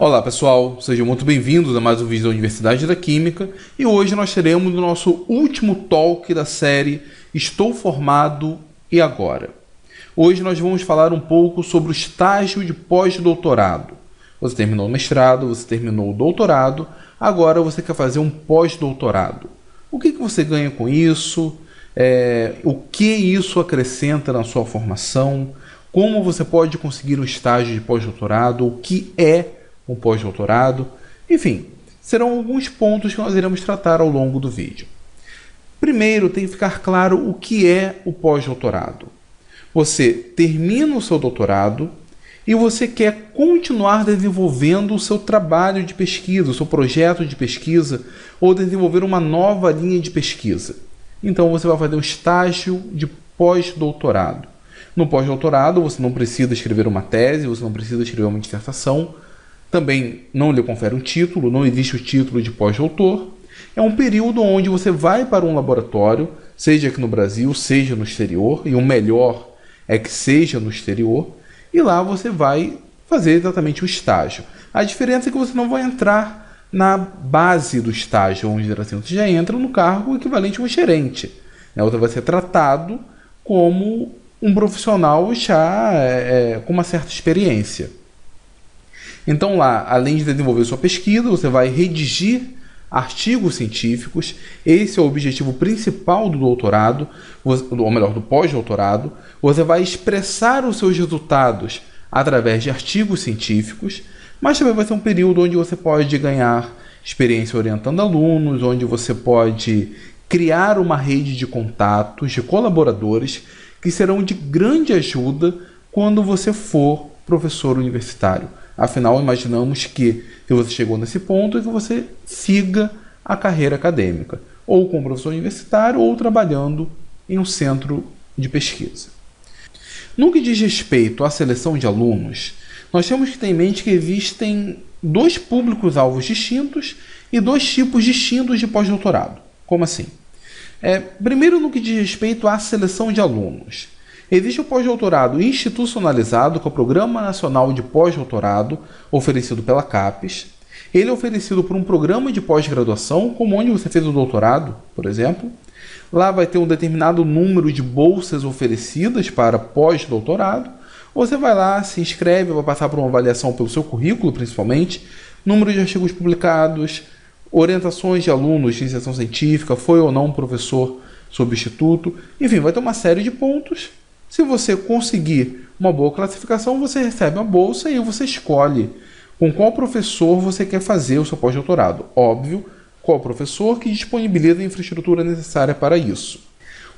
Olá pessoal, sejam muito bem-vindos a mais um vídeo da Universidade da Química e hoje nós teremos o nosso último talk da série Estou Formado e Agora? Hoje nós vamos falar um pouco sobre o estágio de pós-doutorado. Você terminou o mestrado, você terminou o doutorado, agora você quer fazer um pós-doutorado. O que você ganha com isso? O que isso acrescenta na sua formação? Como você pode conseguir um estágio de pós-doutorado? O que é um pós-doutorado? Enfim, serão alguns pontos que nós iremos tratar ao longo do vídeo. Primeiro, tem que ficar claro o que é o pós-doutorado. Você termina o seu doutorado e você quer continuar desenvolvendo o seu trabalho de pesquisa, o seu projeto de pesquisa, ou desenvolver uma nova linha de pesquisa. Então você vai fazer um estágio de pós-doutorado. No pós-doutorado você não precisa escrever uma tese, você não precisa escrever uma dissertação, também não lhe confere um título, não existe o título de pós-doutor. É um período onde você vai para um laboratório, seja aqui no Brasil, seja no exterior, e o melhor é que seja no exterior, e lá você vai fazer exatamente o estágio. A diferença é que você não vai entrar na base do estágio, vamos dizer assim, você já entra no cargo equivalente a um gerente. Você vai ser tratado como um profissional já com uma certa experiência. Então lá, além de desenvolver sua pesquisa, você vai redigir artigos científicos. Esse é o objetivo principal do doutorado, ou melhor, do pós-doutorado. Você vai expressar os seus resultados através de artigos científicos, mas também vai ser um período onde você pode ganhar experiência orientando alunos, onde você pode criar uma rede de contatos, de colaboradores, que serão de grande ajuda quando você for professor universitário. Afinal, imaginamos que se você chegou nesse ponto, é que você siga a carreira acadêmica, ou como professor universitário, ou trabalhando em um centro de pesquisa. No que diz respeito à seleção de alunos, nós temos que ter em mente que existem dois públicos-alvos distintos e dois tipos distintos de pós-doutorado. Como assim? Primeiro, no que diz respeito à seleção de alunos. Existe o pós-doutorado institucionalizado, que é o Programa Nacional de Pós-Doutorado, oferecido pela CAPES. Ele é oferecido por um programa de pós-graduação, como onde você fez o doutorado, por exemplo. Lá vai ter um determinado número de bolsas oferecidas para pós-doutorado. Você vai lá, se inscreve, vai passar por uma avaliação pelo seu currículo, principalmente, número de artigos publicados, orientações de alunos de iniciação científica, foi ou não professor substituto, enfim, vai ter uma série de pontos. Se você conseguir uma boa classificação, você recebe uma bolsa e você escolhe com qual professor você quer fazer o seu pós-doutorado. Óbvio, qual professor que disponibiliza a infraestrutura necessária para isso.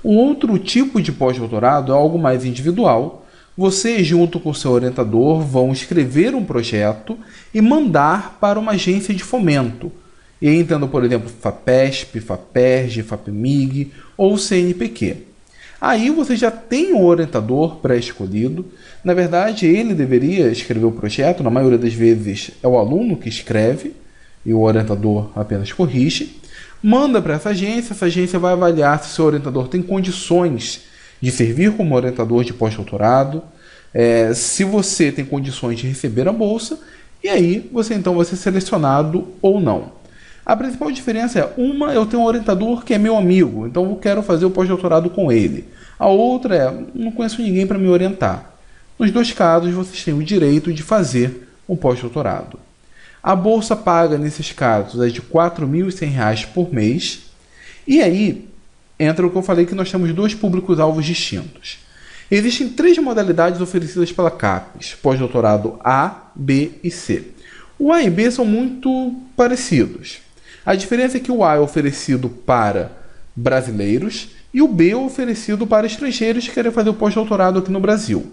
O outro tipo de pós-doutorado é algo mais individual. Você, junto com o seu orientador, vão escrever um projeto e mandar para uma agência de fomento. E entendo, por exemplo, FAPESP, FAPERJ, FAPEMIG ou CNPq. Aí você já tem um orientador pré-escolhido. Na verdade, ele deveria escrever o projeto. Na maioria das vezes é o aluno que escreve e o orientador apenas corrige. Manda para essa agência vai avaliar se o seu orientador tem condições de servir como orientador de pós-doutorado, se você tem condições de receber a bolsa, e aí você então vai ser selecionado ou não. A principal diferença é, eu tenho um orientador que é meu amigo, então eu quero fazer o pós-doutorado com ele. A outra é, não conheço ninguém para me orientar. Nos dois casos, vocês têm o direito de fazer um pós-doutorado. A bolsa paga, nesses casos, é de R$ 4.100 por mês. E aí, entra o que eu falei que nós temos dois públicos-alvos distintos. Existem três modalidades oferecidas pela CAPES, pós-doutorado A, B e C. O A e B são muito parecidos. A diferença é que o A é oferecido para brasileiros e o B é oferecido para estrangeiros que querem fazer o pós-doutorado aqui no Brasil.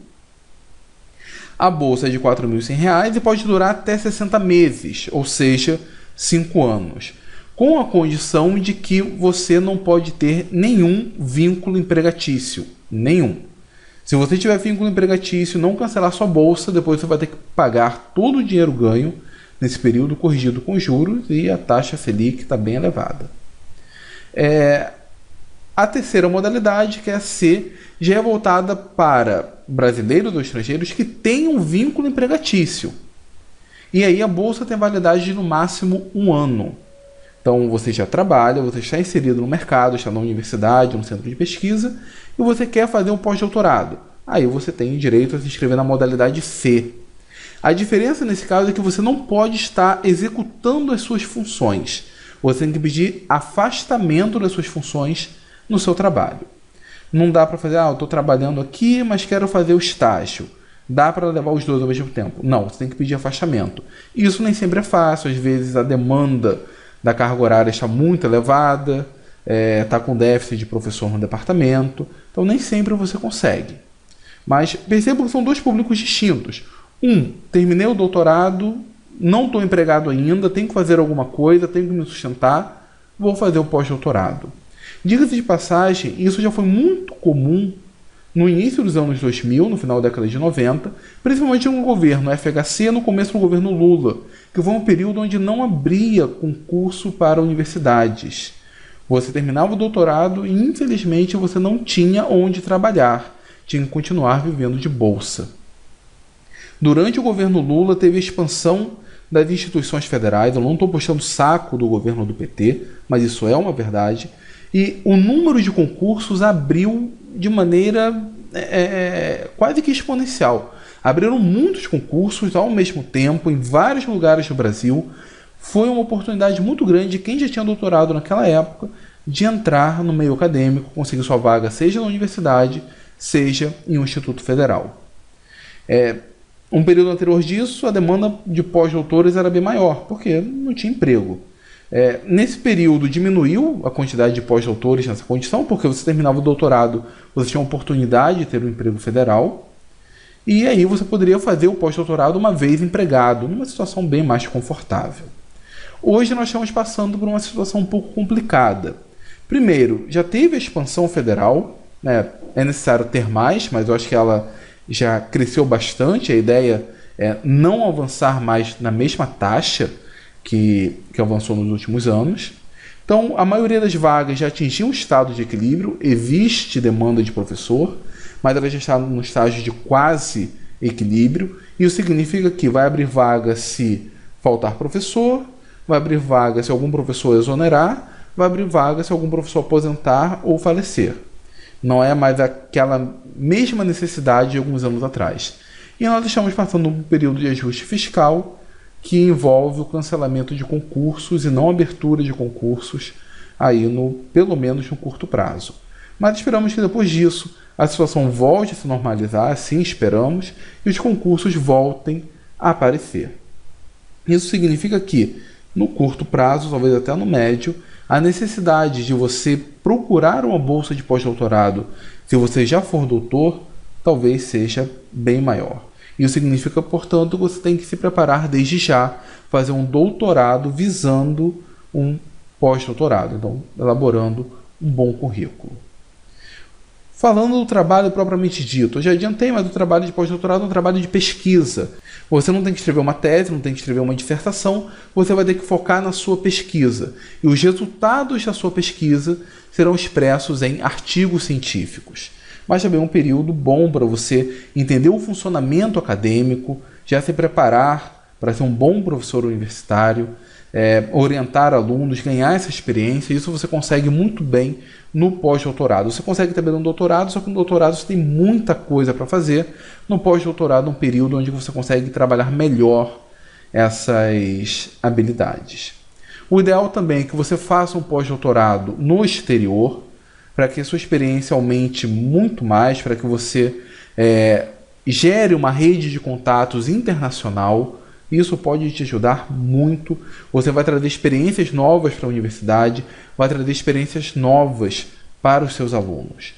A bolsa é de R$ 4.100 e pode durar até 60 meses, ou seja, 5 anos, com a condição de que você não pode ter nenhum vínculo empregatício. Nenhum. Se você tiver vínculo empregatício e não cancelar sua bolsa, depois você vai ter que pagar todo o dinheiro ganho nesse período, corrigido com juros, e a taxa Selic está bem elevada. A terceira modalidade, que é a C, já é voltada para brasileiros ou estrangeiros que têm um vínculo empregatício. E aí a bolsa tem validade de no máximo 1 ano. Então você já trabalha, você está inserido no mercado, está na universidade, no centro de pesquisa, e você quer fazer um pós-doutorado. Aí você tem direito a se inscrever na modalidade C. A diferença nesse caso é que você não pode estar executando as suas funções. Você tem que pedir afastamento das suas funções no seu trabalho. Não dá para fazer, eu estou trabalhando aqui, mas quero fazer o estágio. Dá para levar os dois ao mesmo tempo? Não, você tem que pedir afastamento. Isso nem sempre é fácil, às vezes a demanda da carga horária está muito elevada, está com déficit de professor no departamento, então nem sempre você consegue. Mas perceba que são dois públicos distintos. Terminei o doutorado, não estou empregado ainda, tenho que fazer alguma coisa, tenho que me sustentar, vou fazer o pós-doutorado. Diga-se de passagem, isso já foi muito comum no início dos anos 2000, no final da década de 90, principalmente no governo FHC, no começo do governo Lula, que foi um período onde não abria concurso para universidades. Você terminava o doutorado e, infelizmente, você não tinha onde trabalhar, tinha que continuar vivendo de bolsa. Durante o governo Lula, teve a expansão das instituições federais. Eu não estou puxando saco do governo do PT, mas isso é uma verdade. E o número de concursos abriu de maneira quase que exponencial. Abriram muitos concursos ao mesmo tempo, em vários lugares do Brasil. Foi uma oportunidade muito grande de quem já tinha doutorado naquela época de entrar no meio acadêmico, conseguir sua vaga, seja na universidade, seja em um instituto federal. Um período anterior disso, a demanda de pós-doutores era bem maior, porque não tinha emprego. Nesse período diminuiu a quantidade de pós-doutores nessa condição, porque você terminava o doutorado, você tinha a oportunidade de ter um emprego federal, e aí você poderia fazer o pós-doutorado uma vez empregado, numa situação bem mais confortável. Hoje nós estamos passando por uma situação um pouco complicada. Primeiro, já teve a expansão federal, é necessário ter mais, mas eu acho que ela já cresceu bastante. A ideia é não avançar mais na mesma taxa que avançou nos últimos anos. Então, a maioria das vagas já atingiu um estado de equilíbrio, existe demanda de professor, mas ela já está no estágio de quase equilíbrio. Isso significa que vai abrir vaga se faltar professor, vai abrir vaga se algum professor exonerar, vai abrir vaga se algum professor aposentar ou falecer. Não é mais aquela mesma necessidade de alguns anos atrás. E nós estamos passando por um período de ajuste fiscal que envolve o cancelamento de concursos e não abertura de concursos, aí pelo menos no curto prazo. Mas esperamos que depois disso a situação volte a se normalizar, assim esperamos, e os concursos voltem a aparecer. Isso significa que, no curto prazo, talvez até no médio, a necessidade de você procurar uma bolsa de pós-doutorado, se você já for doutor, talvez seja bem maior. Isso significa, portanto, que você tem que se preparar desde já, fazer um doutorado visando um pós-doutorado, então elaborando um bom currículo. Falando do trabalho propriamente dito, eu já adiantei, mas o trabalho de pós-doutorado é um trabalho de pesquisa. Você não tem que escrever uma tese, não tem que escrever uma dissertação, você vai ter que focar na sua pesquisa. E os resultados da sua pesquisa serão expressos em artigos científicos. Mas também é um período bom para você entender o funcionamento acadêmico, já se preparar para ser um bom professor universitário, orientar alunos, ganhar essa experiência. Isso você consegue muito bem no pós-doutorado. Você consegue também no doutorado, só que no doutorado você tem muita coisa para fazer. No pós-doutorado é um período onde você consegue trabalhar melhor essas habilidades. O ideal também é que você faça um pós-doutorado no exterior, para que a sua experiência aumente muito mais, para que você gere uma rede de contatos internacional. Isso pode te ajudar muito. Você vai trazer experiências novas para a universidade, vai trazer experiências novas para os seus alunos.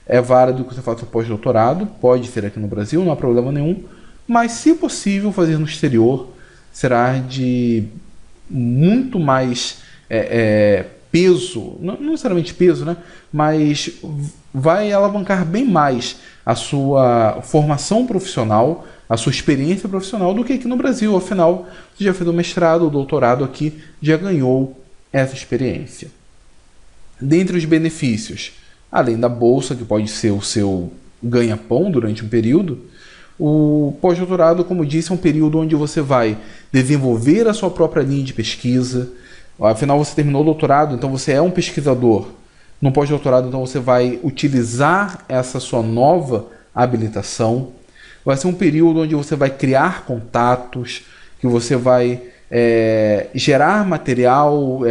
É válido que você faça um pós-doutorado, pode ser aqui no Brasil, não há problema nenhum, mas se possível fazer no exterior, será de muito mais peso, não necessariamente peso, né? Mas vai alavancar bem mais a sua formação profissional, a sua experiência profissional do que aqui no Brasil. Afinal, você já fez o mestrado, o doutorado aqui, já ganhou essa experiência. Dentre os benefícios, além da bolsa, que pode ser o seu ganha-pão durante um período, O pós-doutorado, como disse, é um período onde você vai desenvolver a sua própria linha de pesquisa. Afinal, você terminou o doutorado, então você é um pesquisador. No pós-doutorado, então você vai utilizar essa sua nova habilitação. Vai ser um período onde você vai criar contatos, que você vai gerar material,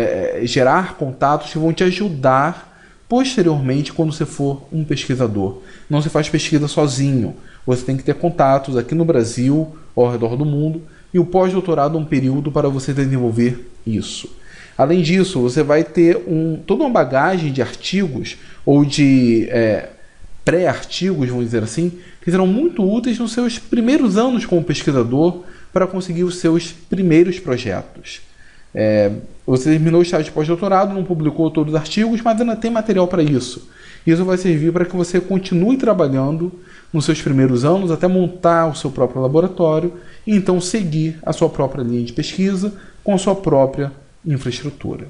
gerar contatos que vão te ajudar posteriormente quando você for um pesquisador. Não se faz pesquisa sozinho. Você tem que ter contatos aqui no Brasil, ao redor do mundo, e o pós-doutorado é um período para você desenvolver isso. Além disso, você vai ter toda uma bagagem de artigos ou de pré-artigos, vamos dizer assim, que serão muito úteis nos seus primeiros anos como pesquisador para conseguir os seus primeiros projetos. Você terminou o estágio de pós-doutorado, não publicou todos os artigos, mas ainda tem material para isso. Isso vai servir para que você continue trabalhando nos seus primeiros anos até montar o seu próprio laboratório e então seguir a sua própria linha de pesquisa com a sua própria infraestrutura.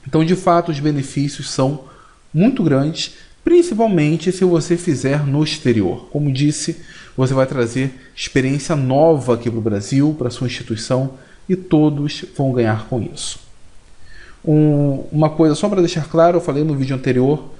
Então, de fato, os benefícios são muito grandes, principalmente se você fizer no exterior. Como disse, você vai trazer experiência nova aqui para o Brasil, para a sua instituição, e todos vão ganhar com isso. Uma coisa só para deixar claro, eu falei no vídeo anterior,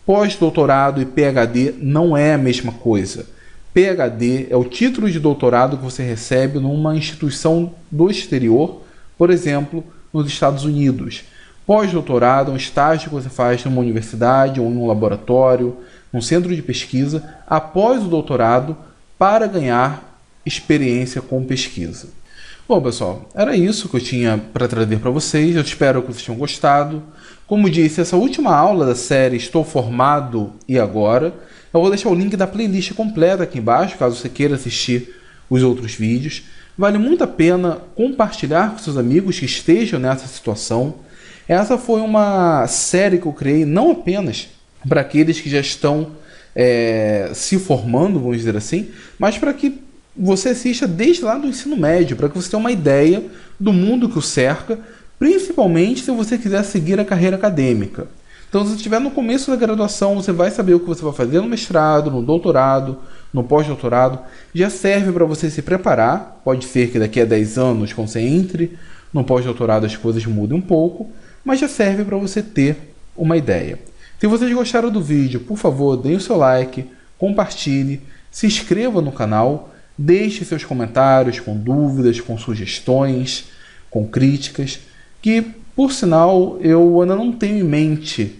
pós-doutorado e PhD não é a mesma coisa. PhD é o título de doutorado que você recebe numa instituição do exterior, por exemplo, nos Estados Unidos. Pós-doutorado é um estágio que você faz numa universidade ou em um laboratório, num centro de pesquisa, após o doutorado, para ganhar experiência com pesquisa. Bom, pessoal, era isso que eu tinha para trazer para vocês. Eu espero que vocês tenham gostado. Como disse, essa última aula da série Estou Formado e Agora, eu vou deixar o link da playlist completa aqui embaixo, caso você queira assistir os outros vídeos. Vale muito a pena compartilhar com seus amigos que estejam nessa situação. Essa foi uma série que eu criei não apenas para aqueles que já estão se formando, vamos dizer assim, mas para que você assista desde lá do ensino médio, para que você tenha uma ideia do mundo que o cerca, principalmente se você quiser seguir a carreira acadêmica. Então, se você estiver no começo da graduação, você vai saber o que você vai fazer no mestrado, no doutorado, no pós-doutorado. Já serve para você se preparar. Pode ser que daqui a 10 anos, quando você entre no pós-doutorado, as coisas mudem um pouco, mas já serve para você ter uma ideia. Se vocês gostaram do vídeo, por favor, deem o seu like, compartilhe, se inscreva no canal, deixe seus comentários com dúvidas, com sugestões, com críticas, que, por sinal, eu ainda não tenho em mente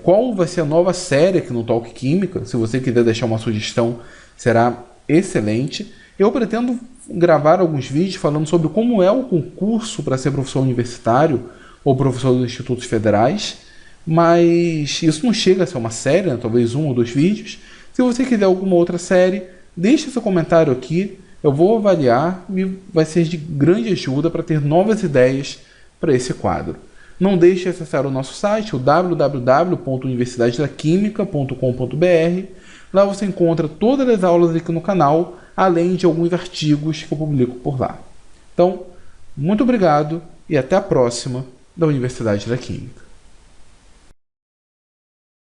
qual vai ser a nova série aqui no Talk Química. Se você quiser deixar uma sugestão, será excelente. Eu pretendo gravar alguns vídeos falando sobre como é o concurso para ser professor universitário ou professor dos institutos federais, mas isso não chega a ser uma série, né? Talvez 1 ou 2 vídeos. Se você quiser alguma outra série, deixe seu comentário aqui, eu vou avaliar e vai ser de grande ajuda para ter novas ideias para esse quadro. Não deixe de acessar o nosso site, o www.universidadedaquimica.com.br. Lá você encontra todas as aulas aqui no canal, além de alguns artigos que eu publico por lá. Então, muito obrigado e até a próxima da Universidade da Química.